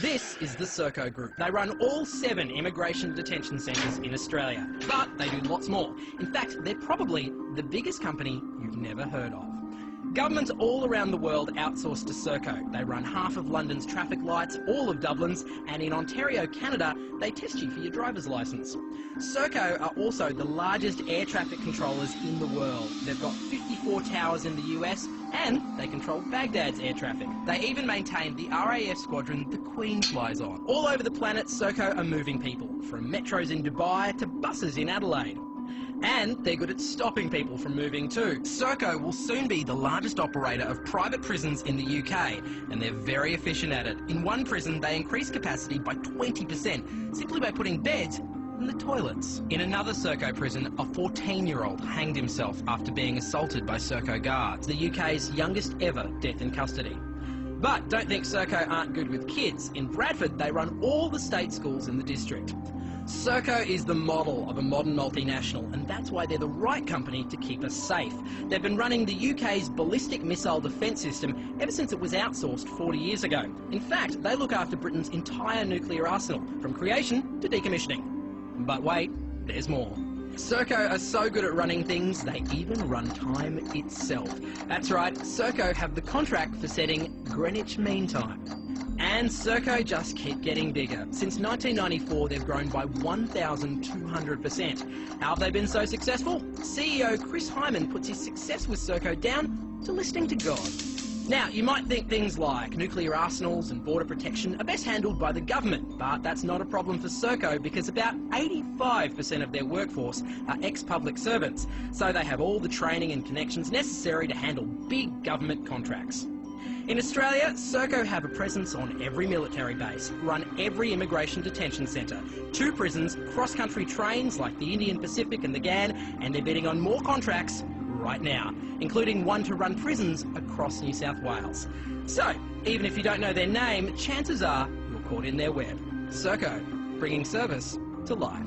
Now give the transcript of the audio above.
This is the Serco Group. They run all 7 immigration detention centres in Australia, but they do lots more. In fact, they're probably the biggest company you've never heard of. Governments all around the world outsource to Serco. They run half of London's traffic lights, all of Dublin's, and in Ontario, Canada, they test you for your driver's licence. Serco are also the largest air traffic controllers in the world. They've got 54 towers in the US, and they control Baghdad's air traffic. They even maintain the RAF squadron the Queen flies on. All over the planet, Serco are moving people, from metros in Dubai to buses in Adelaide. And they're good at stopping people from moving too. Serco will soon be the largest operator of private prisons in the UK, and they're very efficient at it. In one prison, they increase capacity by 20%, simply by putting beds in the toilets. In another Serco prison, a 14-year-old hanged himself after being assaulted by Serco guards, the UK's youngest ever death in custody. But don't think Serco aren't good with kids. In Bradford, they run all the state schools in the district. Serco is the model of a modern multinational, and that's why they're the right company to keep us safe. They've been running the UK's ballistic missile defence system ever since it was outsourced 40 years ago. In fact, they look after Britain's entire nuclear arsenal, from creation to decommissioning. But wait, there's more. Serco are so good at running things, they even run time itself. That's right, Serco have the contract for setting Greenwich Mean Time. And Serco just keep getting bigger. Since 1994, they've grown by 1,200%. How have they been so successful? CEO Chris Hyman puts his success with Serco down to listening to God. Now, you might think things like nuclear arsenals and border protection are best handled by the government, but that's not a problem for Serco because about 85% of their workforce are ex-public servants, so they have all the training and connections necessary to handle big government contracts. In Australia, Serco have a presence on every military base, run every immigration detention centre, 2 prisons, cross-country trains like the Indian Pacific and the GAN, and they're bidding on more contracts right now, including one to run prisons across New South Wales. So, even if you don't know their name, chances are you're caught in their web. Serco, bringing service to life.